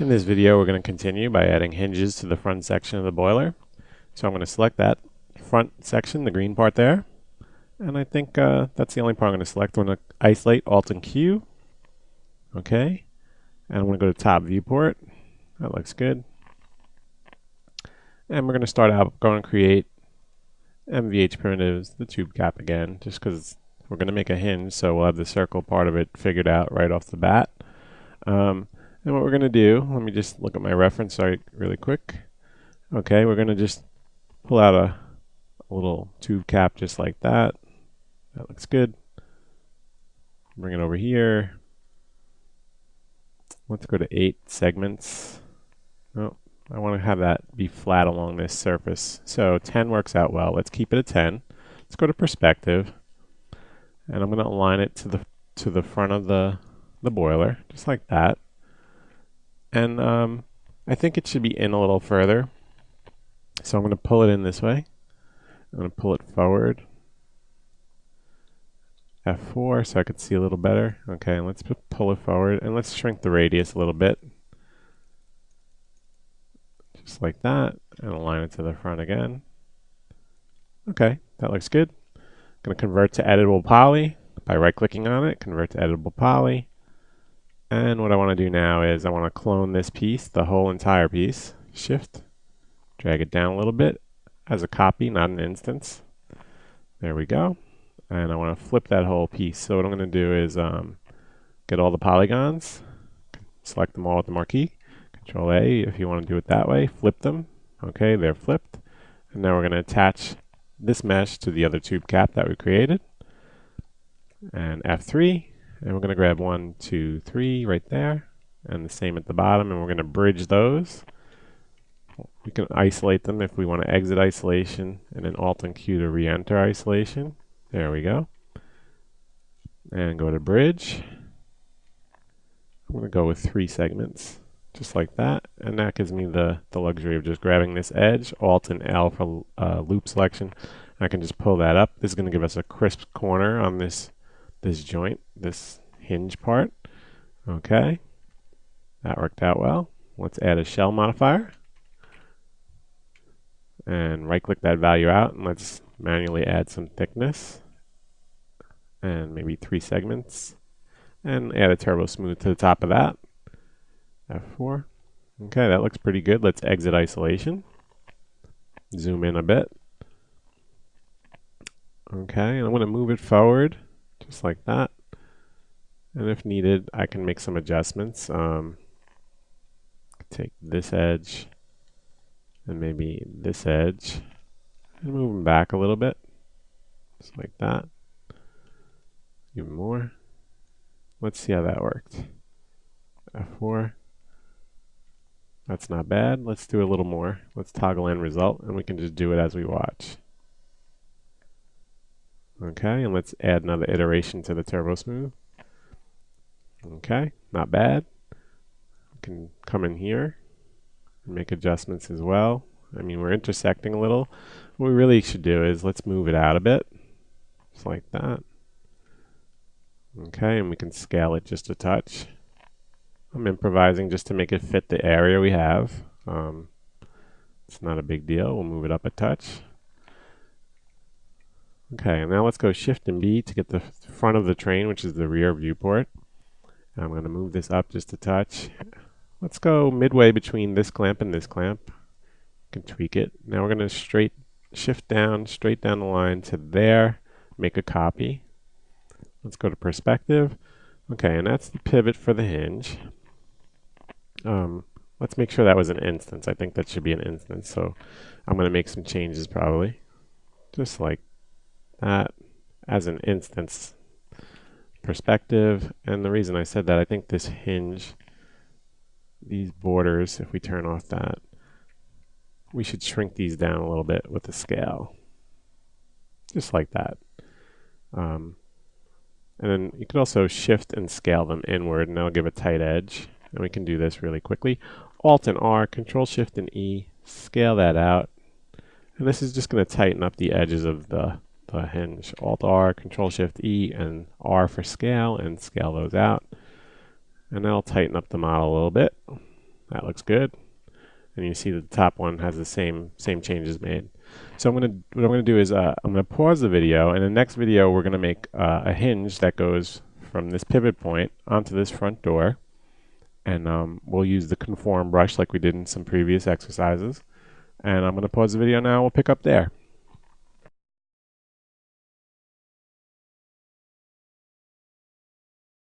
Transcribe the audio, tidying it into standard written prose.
In this video, we're going to continue by adding hinges to the front section of the boiler. So I'm going to select that front section, the green part there. And I think that's the only part I'm going to select. I'm going to isolate Alt and Q. Okay. And I'm going to go to top viewport. That looks good. And we're going to start out going to create MVH primitives, the tube cap again, just because we're going to make a hinge, so we'll have the circle part of it figured out right off the bat. And what we're going to do, let me just look at my reference site really quick. Okay, we're going to just pull out a little tube cap just like that. That looks good. Bring it over here. Let's go to 8 segments. Oh, I want to have that be flat along this surface. So 10 works out well. Let's keep it at 10. Let's go to perspective. And I'm going to align it to the front of the boiler, just like that. And I think it should be in a little further. So I'm going to pull it in this way. I'm going to pull it forward. F4 so I could see a little better. Okay, let's pull it forward and let's shrink the radius a little bit. Just like that. And align it to the front again. Okay, that looks good. I'm going to convert to editable poly by right-clicking on it. Convert to editable poly. And what I want to do now is I want to clone this piece, the whole entire piece. Shift, drag it down a little bit as a copy, not an instance. There we go. And I want to flip that whole piece. So what I'm going to do is get all the polygons, select them all with the marquee, Control A if you want to do it that way, flip them. Okay, they're flipped. And now we're going to attach this mesh to the other tube cap that we created. And F3. And we're going to grab 1, 2, 3 right there, and the same at the bottom, and we're going to bridge those. We can isolate them if we want to exit isolation, and then Alt and Q to re-enter isolation. There we go. And go to bridge. I'm going to go with 3 segments, just like that, and that gives me the luxury of just grabbing this edge, Alt and L for loop selection. I can just pull that up. This is going to give us a crisp corner on this joint, this hinge part. Okay, that worked out well. Let's add a shell modifier and right click that value out, and let's manually add some thickness and maybe 3 segments and add a turbo smooth to the top of that. F4. Okay, that looks pretty good. Let's exit isolation, zoom in a bit. Okay, and I'm going to move it forward just like that, and if needed I can make some adjustments. Take this edge and maybe this edge and move them back a little bit, just like that. Even more. Let's see how that worked. F4. That's not bad. Let's do a little more. Let's toggle end result, and we can just do it as we watch. Okay, and let's add another iteration to the turbo smooth. Okay, not bad. We can come in here and make adjustments as well. I mean, we're intersecting a little. What we really should do is let's move it out a bit, just like that. Okay, and we can scale it just a touch. I'm improvising just to make it fit the area we have. It's not a big deal. We'll move it up a touch. Okay, and now let's go Shift and B to get the front of the train, which is the rear viewport. And I'm going to move this up just a touch. Let's go midway between this clamp and this clamp. You can tweak it. Now we're going to shift down, straight down the line to there, make a copy. Let's go to perspective. Okay, and that's the pivot for the hinge. Let's make sure that was an instance. I think that should be an instance. So I'm going to make some changes probably, just like that as an instance perspective. And the reason I said that, I think this hinge, these borders, if we turn off that, we should shrink these down a little bit with the scale, just like that. And then you could also shift and scale them inward, and that'll give a tight edge. And we can do this really quickly. Alt and R, Control Shift and E, scale that out. And this is just going to tighten up the edges of the hinge. Alt R, Control Shift E, and R for scale, and scale those out. And that'll tighten up the model a little bit. That looks good. And you see that the top one has the same changes made. So what I'm gonna do is I'm gonna pause the video, and in the next video we're gonna make a hinge that goes from this pivot point onto this front door, and we'll use the conform brush like we did in some previous exercises. And I'm gonna pause the video now. We'll pick up there.